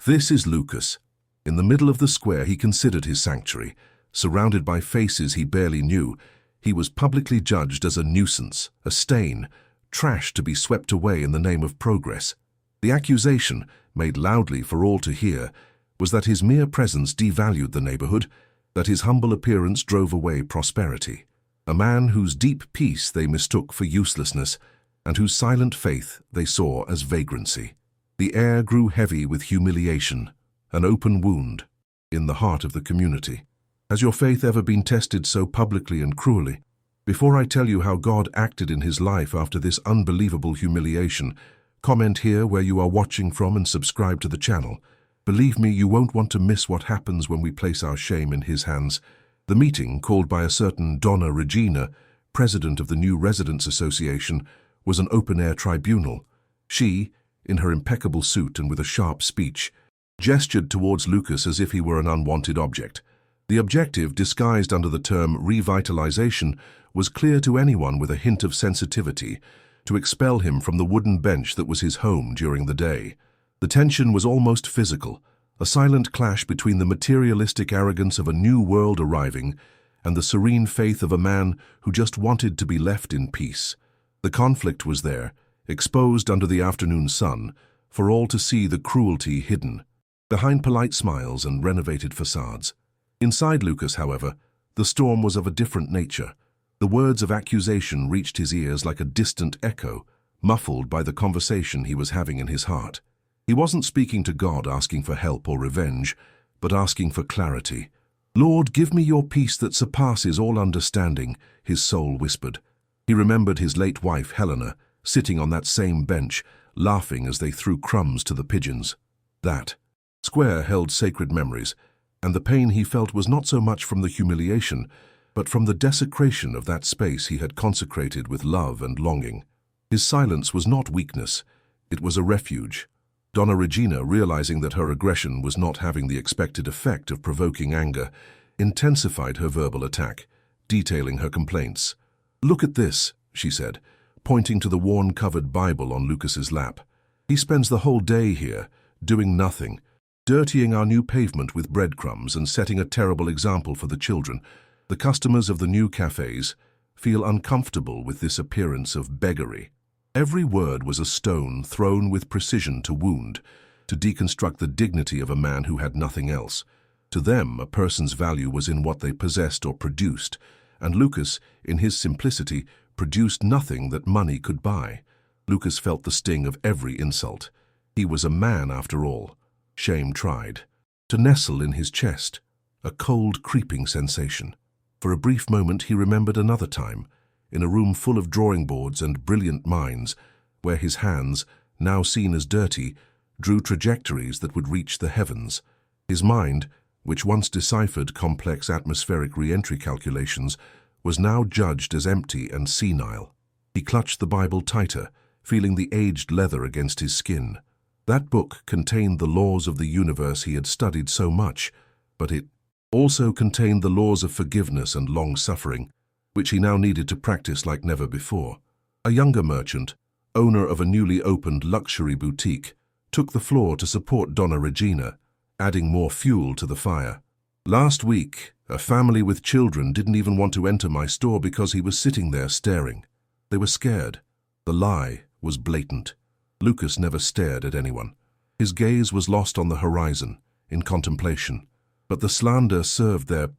This is Lucas. In the middle of the square he considered his sanctuary. Surrounded by faces he barely knew, he was publicly judged as a nuisance, a stain, trash to be swept away in the name of progress. The accusation, made loudly for all to hear, was that his mere presence devalued the neighborhood, that his humble appearance drove away prosperity. A man whose deep peace they mistook for uselessness, and whose silent faith they saw as vagrancy. The air grew heavy with humiliation, an open wound, in the heart of the community. Has your faith ever been tested so publicly and cruelly? Before I tell you how God acted in his life after this unbelievable humiliation, comment here where you are watching from and subscribe to the channel. Believe me, you won't want to miss what happens when we place our shame in his hands. The meeting, called by a certain Donna Regina, president of the New Residents Association, was an open-air tribunal. She, in her impeccable suit and with a sharp speech, gestured towards Lucas as if he were an unwanted object. The objective, disguised under the term revitalization, was clear to anyone with a hint of sensitivity: to expel him from the wooden bench that was his home during the day. The tension was almost physical, a silent clash between the materialistic arrogance of a new world arriving and the serene faith of a man who just wanted to be left in peace. The conflict was there, exposed under the afternoon sun, for all to see, the cruelty hidden behind polite smiles and renovated facades. Inside Lucas, however, the storm was of a different nature. The words of accusation reached his ears like a distant echo, muffled by the conversation he was having in his heart. He wasn't speaking to God asking for help or revenge, but asking for clarity. "Lord, give me your peace that surpasses all understanding," his soul whispered. He remembered his late wife, Helena, sitting on that same bench, laughing as they threw crumbs to the pigeons. That square held sacred memories, and the pain he felt was not so much from the humiliation, but from the desecration of that space he had consecrated with love and longing. His silence was not weakness, it was a refuge. Donna Regina, realizing that her aggression was not having the expected effect of provoking anger, intensified her verbal attack, detailing her complaints. "Look at this," she said, pointing to the worn-covered Bible on Lucas's lap. "He spends the whole day here, doing nothing, dirtying our new pavement with breadcrumbs and setting a terrible example for the children. The customers of the new cafes feel uncomfortable with this appearance of beggary." Every word was a stone thrown with precision to wound, to deconstruct the dignity of a man who had nothing else. To them, a person's value was in what they possessed or produced, and Lucas, in his simplicity, produced nothing that money could buy. Lucas felt the sting of every insult. He was a man after all. Shame tried to nestle in his chest, a cold, creeping sensation. For a brief moment he remembered another time, in a room full of drawing boards and brilliant minds, where his hands, now seen as dirty, drew trajectories that would reach the heavens. His mind, which once deciphered complex atmospheric re-entry calculations, was now judged as empty and senile. He clutched the Bible tighter, feeling the aged leather against his skin. That book contained the laws of the universe he had studied so much, but it also contained the laws of forgiveness and long-suffering, which he now needed to practice like never before. A younger merchant, owner of a newly opened luxury boutique, took the floor to support Donna Regina, adding more fuel to the fire. "Last week, a family with children didn't even want to enter my store because he was sitting there staring. They were scared. The lie was blatant." Lucas never stared at anyone. His gaze was lost on the horizon, in contemplation. But the slander served their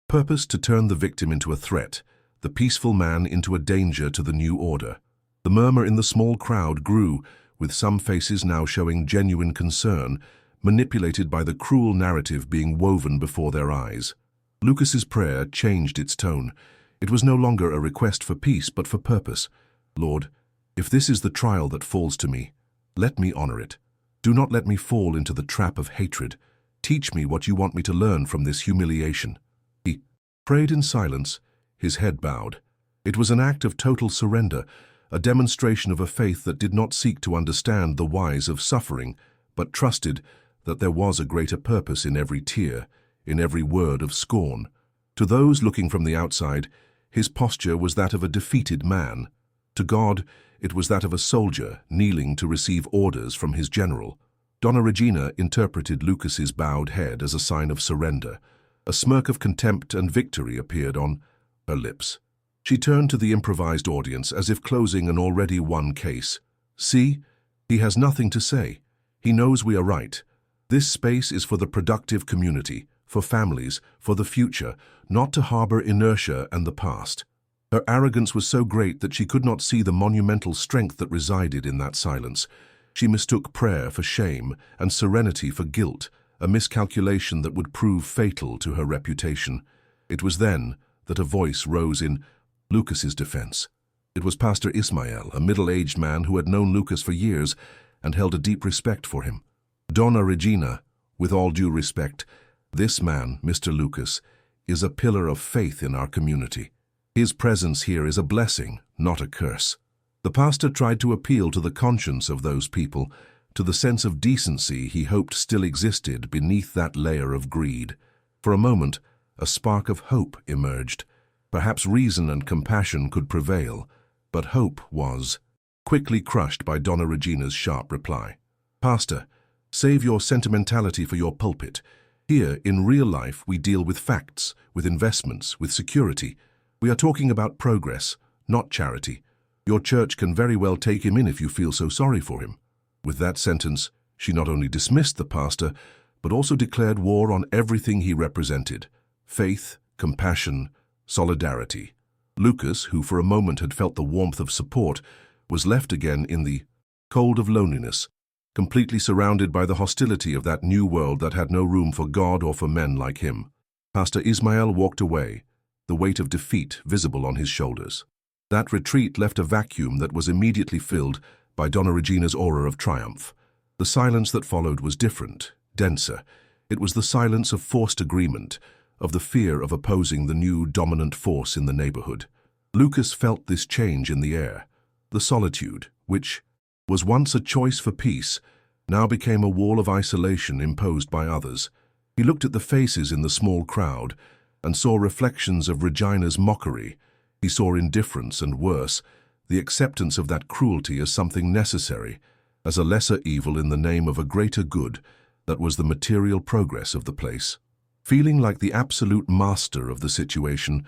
purpose to turn the victim into a threat, the peaceful man into a danger to the new order. The murmur in the small crowd grew, with some faces now showing genuine concern, manipulated by the cruel narrative being woven before their eyes. Lucas's prayer changed its tone. It was no longer a request for peace, but for purpose. "Lord, if this is the trial that falls to me, let me honor it. Do not let me fall into the trap of hatred. Teach me what you want me to learn from this humiliation." He prayed in silence, his head bowed. It was an act of total surrender, a demonstration of a faith that did not seek to understand the whys of suffering, but trusted that there was a greater purpose in every tear, in every word of scorn. To those looking from the outside, his posture was that of a defeated man. To God, it was that of a soldier kneeling to receive orders from his general. Donna Regina interpreted Lucas's bowed head as a sign of surrender. A smirk of contempt and victory appeared on her lips. She turned to the improvised audience as if closing an already won case. "See, he has nothing to say. He knows we are right. This space is for the productive community, for families, for the future, not to harbor inertia and the past." Her arrogance was so great that she could not see the monumental strength that resided in that silence. She mistook prayer for shame and serenity for guilt, a miscalculation that would prove fatal to her reputation. It was then that a voice rose in Lucas's defense. It was Pastor Ismael, a middle-aged man who had known Lucas for years and held a deep respect for him. "Donna Regina, with all due respect, this man, Mr. Lucas, is a pillar of faith in our community. His presence here is a blessing, not a curse." The pastor tried to appeal to the conscience of those people, to the sense of decency he hoped still existed beneath that layer of greed. For a moment, a spark of hope emerged. Perhaps reason and compassion could prevail, but hope was quickly crushed by Donna Regina's sharp reply. "Pastor, save your sentimentality for your pulpit. Here, in real life, we deal with facts, with investments, with security. We are talking about progress, not charity. Your church can very well take him in if you feel so sorry for him." With that sentence, she not only dismissed the pastor, but also declared war on everything he represented: faith, compassion, solidarity. Lucas, who for a moment had felt the warmth of support, was left again in the cold of loneliness, completely surrounded by the hostility of that new world that had no room for God or for men like him. Pastor Ismael walked away, the weight of defeat visible on his shoulders. That retreat left a vacuum that was immediately filled by Donna Regina's aura of triumph. The silence that followed was different, denser. It was the silence of forced agreement, of the fear of opposing the new dominant force in the neighborhood. Lucas felt this change in the air. The solitude, which was once a choice for peace, now became a wall of isolation imposed by others. He looked at the faces in the small crowd and saw reflections of Regina's mockery. He saw indifference and, worse, the acceptance of that cruelty as something necessary, as a lesser evil in the name of a greater good that was the material progress of the place. Feeling like the absolute master of the situation,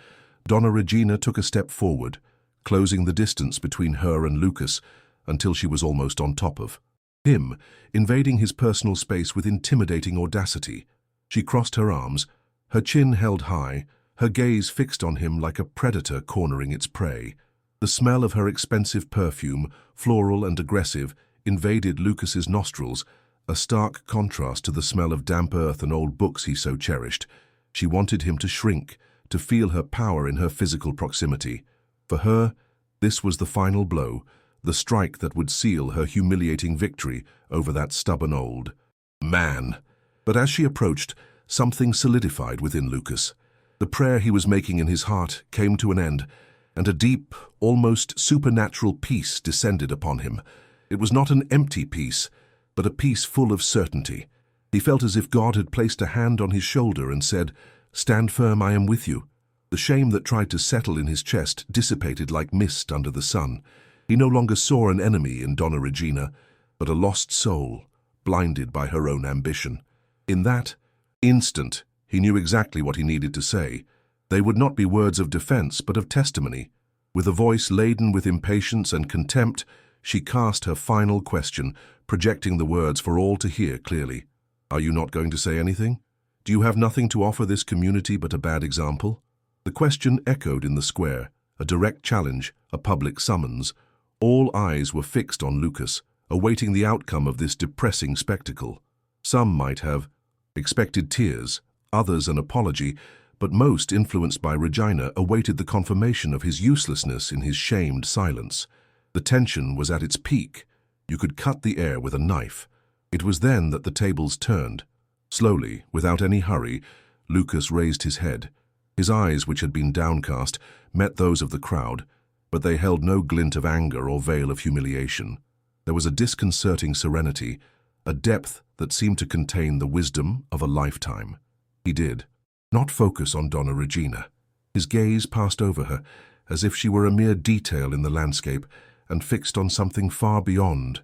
Donna Regina took a step forward, closing the distance between her and Lucas until she was almost on top of him, invading his personal space with intimidating audacity. She crossed her arms, her chin held high, her gaze fixed on him like a predator cornering its prey. The smell of her expensive perfume, floral and aggressive, invaded Lucas's nostrils, a stark contrast to the smell of damp earth and old books he so cherished. She wanted him to shrink, to feel her power in her physical proximity. For her, this was the final blow, the strike that would seal her humiliating victory over that stubborn old man. But as she approached, something solidified within Lucas. The prayer he was making in his heart came to an end, and a deep, almost supernatural peace descended upon him. It was not an empty peace, but a peace full of certainty. He felt as if God had placed a hand on his shoulder and said, "Stand firm, I am with you." The shame that tried to settle in his chest dissipated like mist under the sun. He no longer saw an enemy in Donna Regina, but a lost soul, blinded by her own ambition. In that instant, he knew exactly what he needed to say. They would not be words of defense, but of testimony. With a voice laden with impatience and contempt, she cast her final question, projecting the words for all to hear clearly. "Are you not going to say anything? Do you have nothing to offer this community but a bad example?" The question echoed in the square, a direct challenge, a public summons. All eyes were fixed on Lucas, awaiting the outcome of this depressing spectacle. Some might have expected tears, others an apology, but most, influenced by Regina, awaited the confirmation of his uselessness in his shamed silence. The tension was at its peak. You could cut the air with a knife. It was then that the tables turned. Slowly, without any hurry, Lucas raised his head. His eyes, which had been downcast, met those of the crowd, but they held no glint of anger or veil of humiliation. There was a disconcerting serenity, a depth that seemed to contain the wisdom of a lifetime. He did not focus on Donna Regina. His gaze passed over her, as if she were a mere detail in the landscape, and fixed on something far beyond,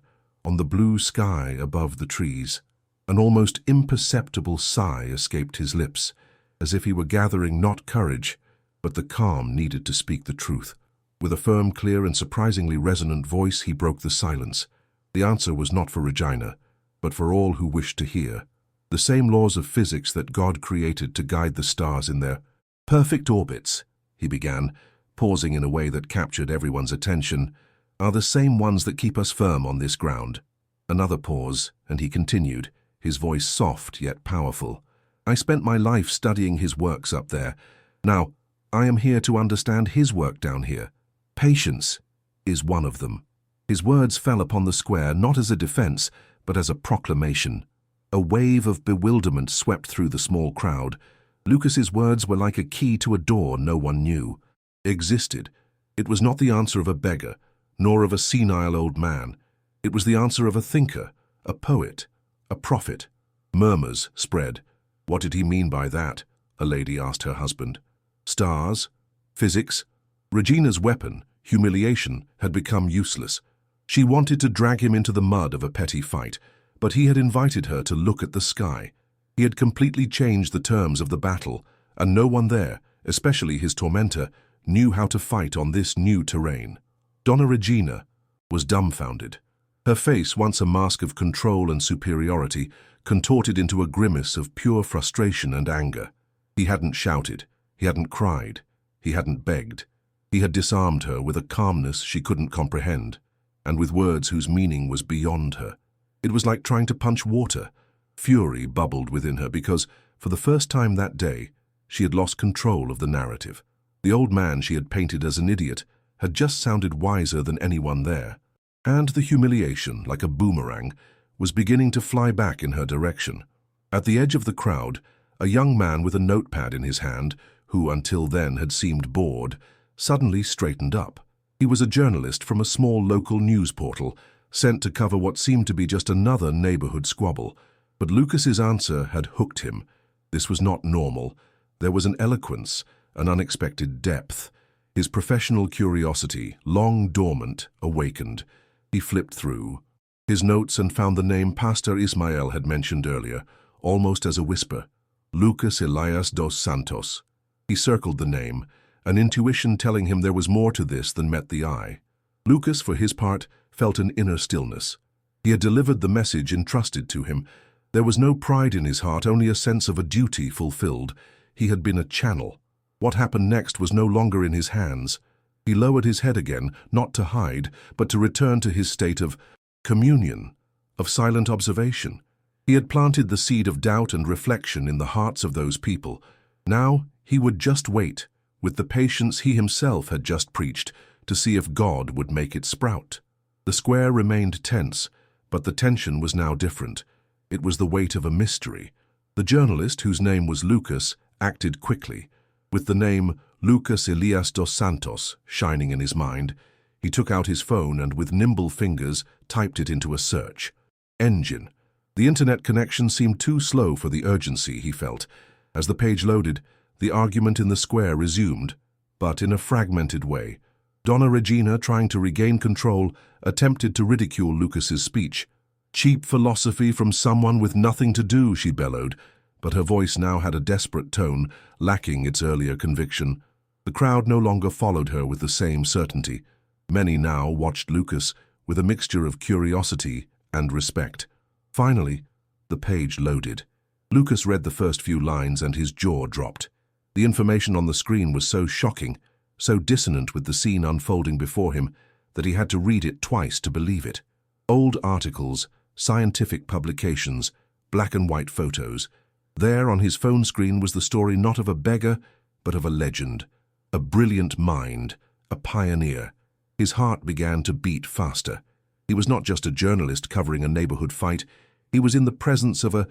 on the blue sky above the trees. An almost imperceptible sigh escaped his lips, as if he were gathering not courage, but the calm needed to speak the truth. With a firm, clear, and surprisingly resonant voice, he broke the silence. The answer was not for Regina, but for all who wished to hear. The same laws of physics that God created to guide the stars in their perfect orbits, he began, pausing in a way that captured everyone's attention, are the same ones that keep us firm on this ground. Another pause, and he continued, his voice soft yet powerful. I spent my life studying his works up there. Now, I am here to understand his work down here. Patience is one of them. His words fell upon the square not as a defense, but as a proclamation. A wave of bewilderment swept through the small crowd. Lucas's words were like a key to a door no one knew existed. It was not the answer of a beggar, nor of a senile old man. It was the answer of a thinker, a poet, a prophet. Murmurs spread. What did he mean by that? A lady asked her husband. Stars? Physics? Regina's weapon, humiliation, had become useless. She wanted to drag him into the mud of a petty fight, but he had invited her to look at the sky. He had completely changed the terms of the battle, and no one there, especially his tormentor, knew how to fight on this new terrain. Donna Regina was dumbfounded. Her face, once a mask of control and superiority, contorted into a grimace of pure frustration and anger. He hadn't shouted, he hadn't cried, he hadn't begged. He had disarmed her with a calmness she couldn't comprehend, and with words whose meaning was beyond her. It was like trying to punch water. Fury bubbled within her because, for the first time that day, she had lost control of the narrative. The old man she had painted as an idiot had just sounded wiser than anyone there, and the humiliation, like a boomerang, was beginning to fly back in her direction. At the edge of the crowd, a young man with a notepad in his hand, who until then had seemed bored, suddenly straightened up. He was a journalist from a small local news portal, sent to cover what seemed to be just another neighborhood squabble. But Lucas's answer had hooked him. This was not normal. There was an eloquence, an unexpected depth. His professional curiosity, long dormant, awakened. He flipped through his notes and found the name Pastor Ismael had mentioned earlier, almost as a whisper. Lucas Elias dos Santos. He circled the name, an intuition telling him there was more to this than met the eye. Lucas, for his part, felt an inner stillness. He had delivered the message entrusted to him. There was no pride in his heart, only a sense of a duty fulfilled. He had been a channel. What happened next was no longer in his hands. He lowered his head again, not to hide, but to return to his state of communion, of silent observation. He had planted the seed of doubt and reflection in the hearts of those people. Now he would just wait, with the patience he himself had just preached, to see if God would make it sprout. The square remained tense, but the tension was now different. It was the weight of a mystery. The journalist, whose name was Lucas, acted quickly. With the name Lucas Elias dos Santos shining in his mind, he took out his phone and with nimble fingers typed it into a search engine. The internet connection seemed too slow for the urgency he felt. As the page loaded, the argument in the square resumed, but in a fragmented way. Donna Regina, trying to regain control, attempted to ridicule Lucas's speech. Cheap philosophy from someone with nothing to do, she bellowed, but her voice now had a desperate tone, lacking its earlier conviction. The crowd no longer followed her with the same certainty. Many now watched Lucas with a mixture of curiosity and respect. Finally, the page loaded. Lucas read the first few lines and his jaw dropped. The information on the screen was so shocking, so dissonant with the scene unfolding before him, that he had to read it twice to believe it. Old articles, scientific publications, black and white photos. There on his phone screen was the story not of a beggar, but of a legend, a brilliant mind, a pioneer. His heart began to beat faster. He was not just a journalist covering a neighborhood fight. He was in the presence of a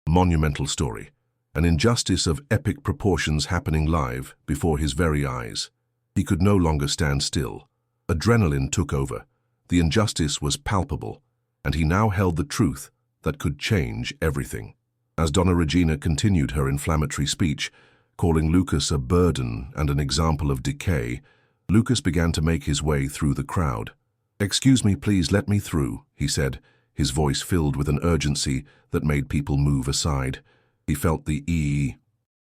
monumental story, an injustice of epic proportions happening live before his very eyes. He could no longer stand still. Adrenaline took over. The injustice was palpable, and he now held the truth that could change everything. As Donna Regina continued her inflammatory speech, calling Lucas a burden and an example of decay, Lucas began to make his way through the crowd. "Excuse me, please let me through," he said, his voice filled with an urgency that made people move aside. He felt the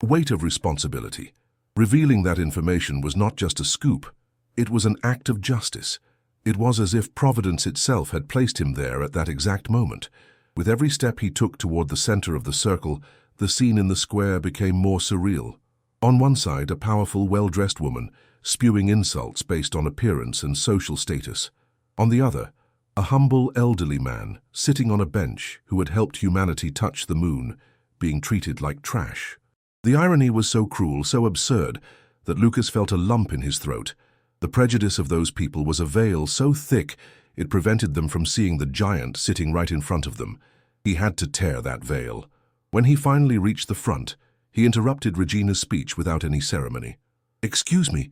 weight of responsibility. Revealing that information was not just a scoop, it was an act of justice. It was as if Providence itself had placed him there at that exact moment. With every step he took toward the center of the circle, the scene in the square became more surreal. On one side, a powerful, well-dressed woman, spewing insults based on appearance and social status. On the other, a humble, elderly man, sitting on a bench, who had helped humanity touch the moon, being treated like trash. The irony was so cruel, so absurd, that Lucas felt a lump in his throat. The prejudice of those people was a veil so thick it prevented them from seeing the giant sitting right in front of them. He had to tear that veil. When he finally reached the front, he interrupted Regina's speech without any ceremony. "Excuse me,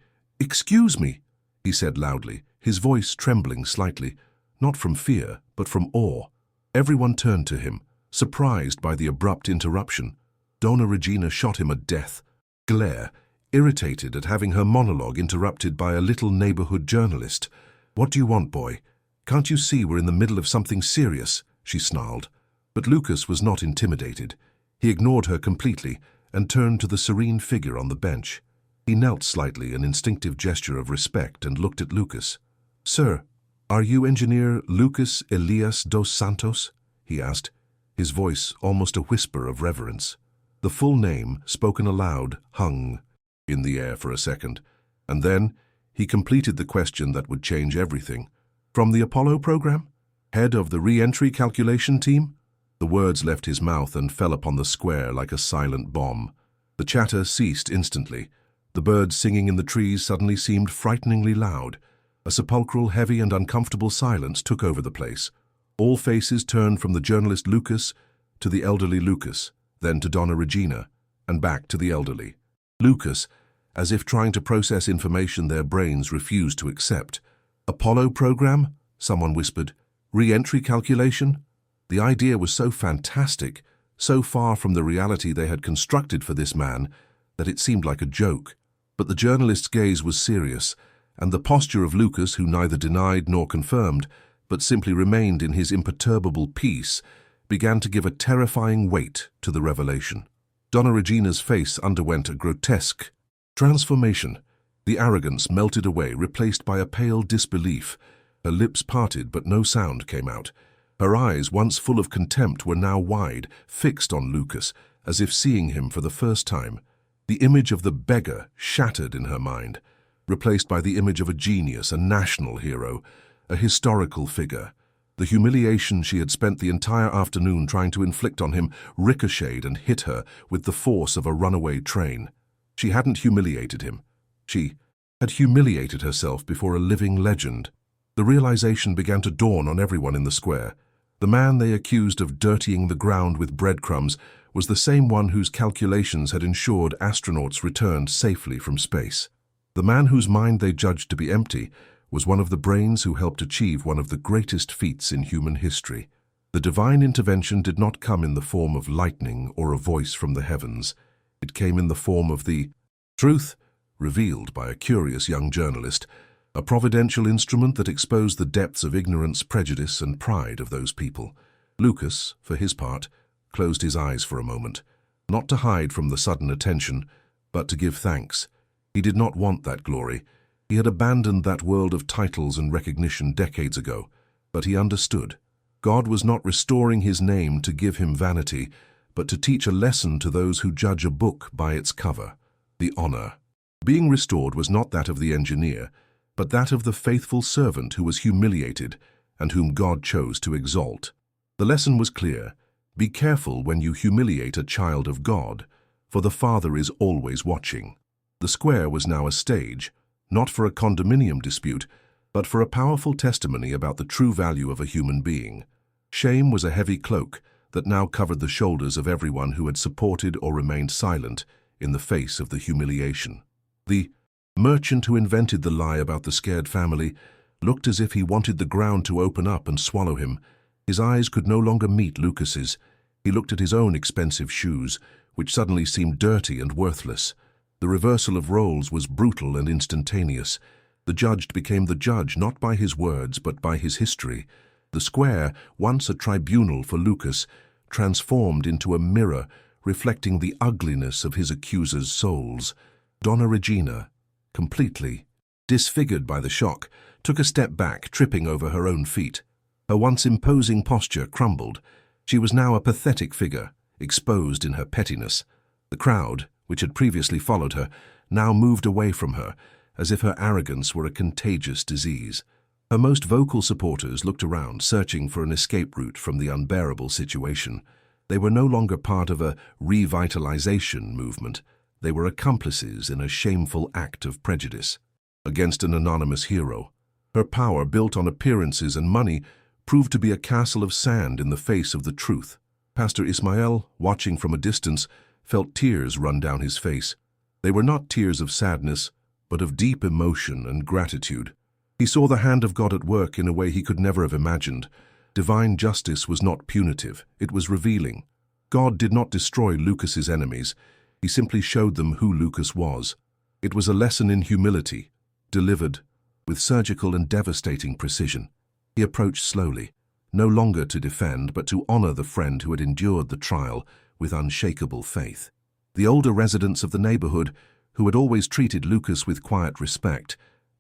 he said loudly, his voice trembling slightly, not from fear, but from awe. Everyone turned to him, surprised by the abrupt interruption. Donna Regina shot him a death glare, irritated at having her monologue interrupted by a little neighborhood journalist. "What do you want, boy? Can't you see we're in the middle of something serious?" she snarled. But Lucas was not intimidated. He ignored her completely and turned to the serene figure on the bench. He knelt slightly, an instinctive gesture of respect, and looked at Lucas. "Sir, are you Engineer Lucas Elias dos Santos?" he asked, his voice almost a whisper of reverence. The full name, spoken aloud, hung in the air for a second, and then he completed the question that would change everything. "From the Apollo program? Head of the re-entry calculation team?" The words left his mouth and fell upon the square like a silent bomb. The chatter ceased instantly. The birds singing in the trees suddenly seemed frighteningly loud. A sepulchral, heavy and uncomfortable silence took over the place. All faces turned from the journalist Lucas to the elderly Lucas, then to Donna Regina, and back to the elderly. Lucas, as if trying to process information their brains refused to accept. "Apollo program?" someone whispered. "Re-entry calculation?" The idea was so fantastic, so far from the reality they had constructed for this man, that it seemed like a joke. But the journalist's gaze was serious, and the posture of Lucas, who neither denied nor confirmed, but simply remained in his imperturbable peace, began to give a terrifying weight to the revelation. Donna Regina's face underwent a grotesque transformation. The arrogance melted away, replaced by a pale disbelief. Her lips parted, but no sound came out. Her eyes, once full of contempt, were now wide, fixed on Lucas, as if seeing him for the first time. The image of the beggar shattered in her mind, replaced by the image of a genius, a national hero, a historical figure. The humiliation she had spent the entire afternoon trying to inflict on him ricocheted and hit her with the force of a runaway train. She hadn't humiliated him. She had humiliated herself before a living legend. The realization began to dawn on everyone in the square. The man they accused of dirtying the ground with breadcrumbs was the same one whose calculations had ensured astronauts returned safely from space. The man whose mind they judged to be empty was one of the brains who helped achieve one of the greatest feats in human history. The divine intervention did not come in the form of lightning or a voice from the heavens. It came in the form of the truth, revealed by a curious young journalist, a providential instrument that exposed the depths of ignorance, prejudice, and pride of those people. Lucas, for his part, closed his eyes for a moment, not to hide from the sudden attention, but to give thanks. He did not want that glory. He had abandoned that world of titles and recognition decades ago, but he understood. God was not restoring his name to give him vanity, but to teach a lesson to those who judge a book by its cover. The honor being restored was not that of the engineer, but that of the faithful servant who was humiliated and whom God chose to exalt. The lesson was clear. Be careful when you humiliate a child of God, for the Father is always watching. The square was now a stage, not for a condominium dispute, but for a powerful testimony about the true value of a human being. Shame was a heavy cloak that now covered the shoulders of everyone who had supported or remained silent in the face of the humiliation. The merchant who invented the lie about the scared family looked as if he wanted the ground to open up and swallow him. His eyes could no longer meet Lucas's. He looked at his own expensive shoes, which suddenly seemed dirty and worthless. The reversal of roles was brutal and instantaneous. The judged became the judge not by his words but by his history. The square, once a tribunal for Lucas, transformed into a mirror reflecting the ugliness of his accusers' souls. Donna Regina, completely disfigured by the shock, took a step back, tripping over her own feet. Her once imposing posture crumbled. She was now a pathetic figure, exposed in her pettiness. The crowd, which had previously followed her, now moved away from her, as if her arrogance were a contagious disease. Her most vocal supporters looked around, searching for an escape route from the unbearable situation. They were no longer part of a revitalization movement. They were accomplices in a shameful act of prejudice against an anonymous hero. Her power, built on appearances and money, proved to be a castle of sand in the face of the truth. Pastor Ismael, watching from a distance, felt tears run down his face. They were not tears of sadness, but of deep emotion and gratitude. He saw the hand of God at work in a way he could never have imagined. Divine justice was not punitive, it was revealing. God did not destroy Lucas's enemies, he simply showed them who Lucas was. It was a lesson in humility, delivered with surgical and devastating precision. He approached slowly, no longer to defend, but to honor the friend who had endured the trial with unshakable faith. The older residents of the neighborhood, who had always treated Lucas with quiet respect,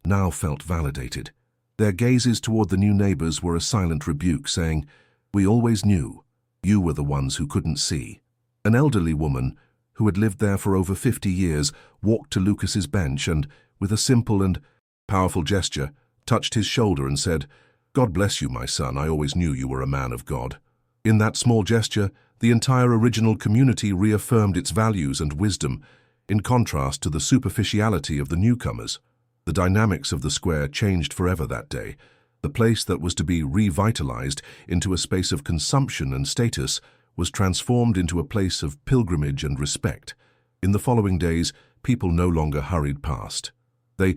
now felt validated. Their gazes toward the new neighbors were a silent rebuke, saying, "We always knew. You were the ones who couldn't see." An elderly woman, who had lived there for over 50 years, walked to Lucas's bench and, with a simple and powerful gesture, touched his shoulder and said, "God bless you, my son. I always knew you were a man of God." In that small gesture, the entire original community reaffirmed its values and wisdom, in contrast to the superficiality of the newcomers. The dynamics of the square changed forever that day. The place that was to be revitalized into a space of consumption and status was transformed into a place of pilgrimage and respect. In the following days, people no longer hurried past. They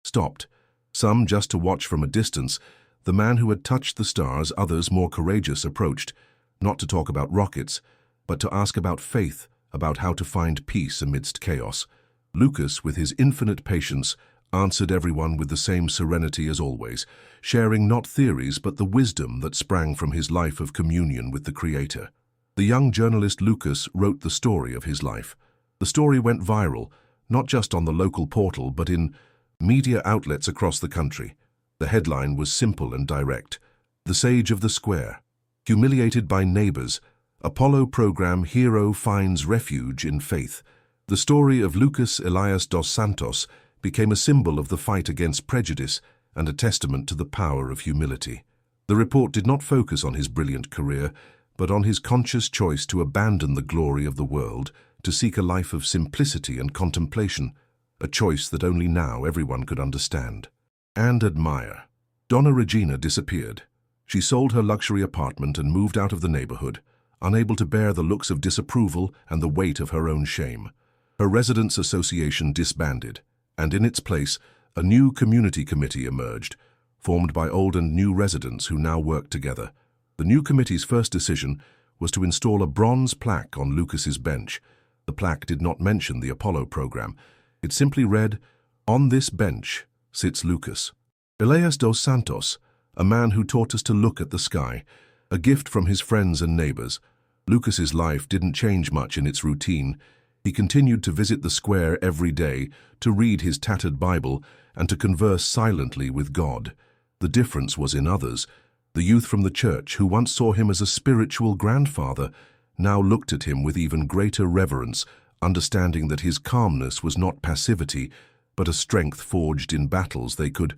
stopped, some just to watch from a distance. The man who had touched the stars, others more courageous, approached, not to talk about rockets, but to ask about faith, about how to find peace amidst chaos. Lucas, with his infinite patience, answered everyone with the same serenity as always, sharing not theories but the wisdom that sprang from his life of communion with the Creator. The young journalist Lucas wrote the story of his life. The story went viral, not just on the local portal but in media outlets across the country. The headline was simple and direct: "The Sage of the Square, humiliated by neighbors, Apollo program hero finds refuge in faith." The story of Lucas Elias dos Santos became a symbol of the fight against prejudice and a testament to the power of humility. The report did not focus on his brilliant career, but on his conscious choice to abandon the glory of the world, to seek a life of simplicity and contemplation, a choice that only now everyone could understand and admire. Donna Regina disappeared. She sold her luxury apartment and moved out of the neighborhood, unable to bear the looks of disapproval and the weight of her own shame. Her residents' association disbanded, and in its place, a new community committee emerged, formed by old and new residents who now worked together. The new committee's first decision was to install a bronze plaque on Lucas's bench. The plaque did not mention the Apollo program. It simply read, "On this bench sits Lucas Elias dos Santos, a man who taught us to look at the sky," a gift from his friends and neighbors. Lucas's life didn't change much in its routine. He continued to visit the square every day, to read his tattered Bible, and to converse silently with God. The difference was in others. The youth from the church, who once saw him as a spiritual grandfather, now looked at him with even greater reverence, understanding that his calmness was not passivity, but a strength forged in battles they could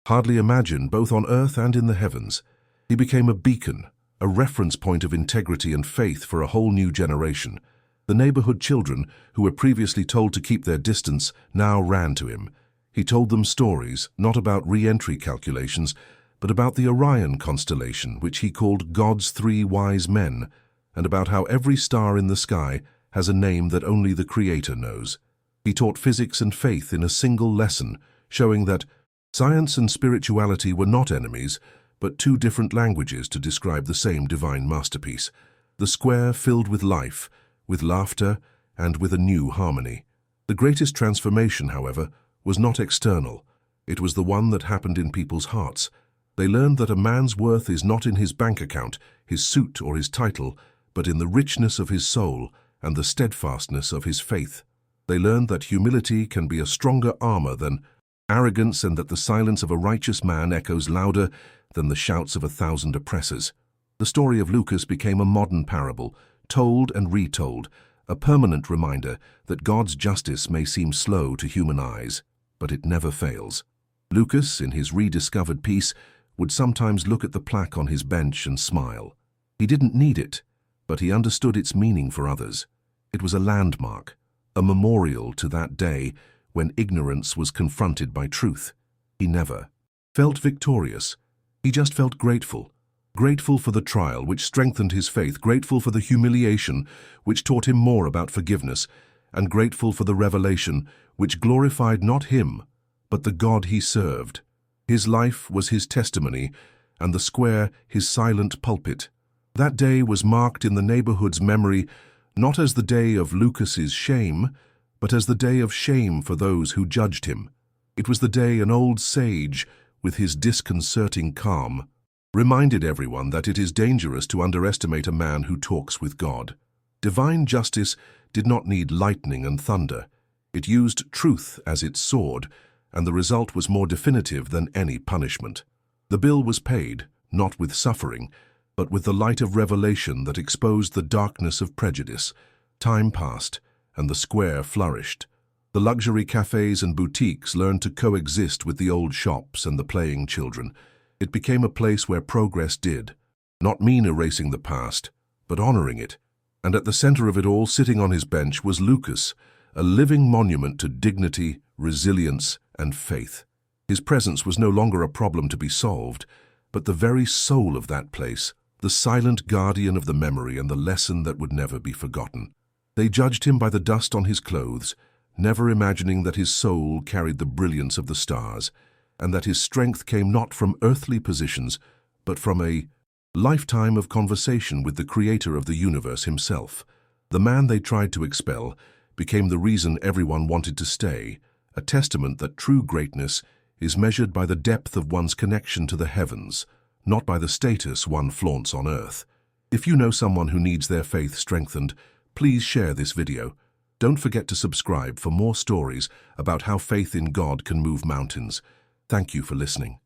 hardly imagine, both on earth and in the heavens. He became a beacon, a reference point of integrity and faith for a whole new generation. The neighborhood children, who were previously told to keep their distance, now ran to him. He told them stories, not about re-entry calculations, but about the Orion constellation, which he called God's 3 wise men, and about how every star in the sky has a name that only the Creator knows. He taught physics and faith in a single lesson, showing that science and spirituality were not enemies, but two different languages to describe the same divine masterpiece. The square filled with life, with laughter, and with a new harmony. The greatest transformation, however, was not external. It was the one that happened in people's hearts. They learned that a man's worth is not in his bank account, his suit or his title, but in the richness of his soul and the steadfastness of his faith. They learned that humility can be a stronger armor than arrogance, and that the silence of a righteous man echoes louder than the shouts of 1,000 oppressors. The story of Lucas became a modern parable, told and retold, a permanent reminder that God's justice may seem slow to human eyes, but it never fails. Lucas, in his rediscovered peace, would sometimes look at the plaque on his bench and smile. He didn't need it, but he understood its meaning for others. It was a landmark, a memorial to that day when ignorance was confronted by truth. He never felt victorious. He just felt grateful. Grateful for the trial, which strengthened his faith, grateful for the humiliation, which taught him more about forgiveness, and grateful for the revelation, which glorified not him, but the God he served. His life was his testimony, and the square his silent pulpit. That day was marked in the neighborhood's memory not as the day of Lucas's shame, but as the day of shame for those who judged him. It was the day an old sage, with his disconcerting calm, reminded everyone that it is dangerous to underestimate a man who talks with God. Divine justice did not need lightning and thunder. It used truth as its sword, and the result was more definitive than any punishment. The bill was paid, not with suffering, but with the light of revelation that exposed the darkness of prejudice. Time passed, and the square flourished. The luxury cafes and boutiques learned to coexist with the old shops and the playing children. It became a place where progress did not mean erasing the past, but honoring it. And at the center of it all, sitting on his bench, was Lucas, a living monument to dignity, resilience, and faith. His presence was no longer a problem to be solved, but the very soul of that place, the silent guardian of the memory and the lesson that would never be forgotten. They judged him by the dust on his clothes, never imagining that his soul carried the brilliance of the stars, and that his strength came not from earthly positions, but from a lifetime of conversation with the creator of the universe himself. The man they tried to expel became the reason everyone wanted to stay, a testament that true greatness is measured by the depth of one's connection to the heavens, not by the status one flaunts on earth. If you know someone who needs their faith strengthened, please share this video. Don't forget to subscribe for more stories about how faith in God can move mountains. Thank you for listening.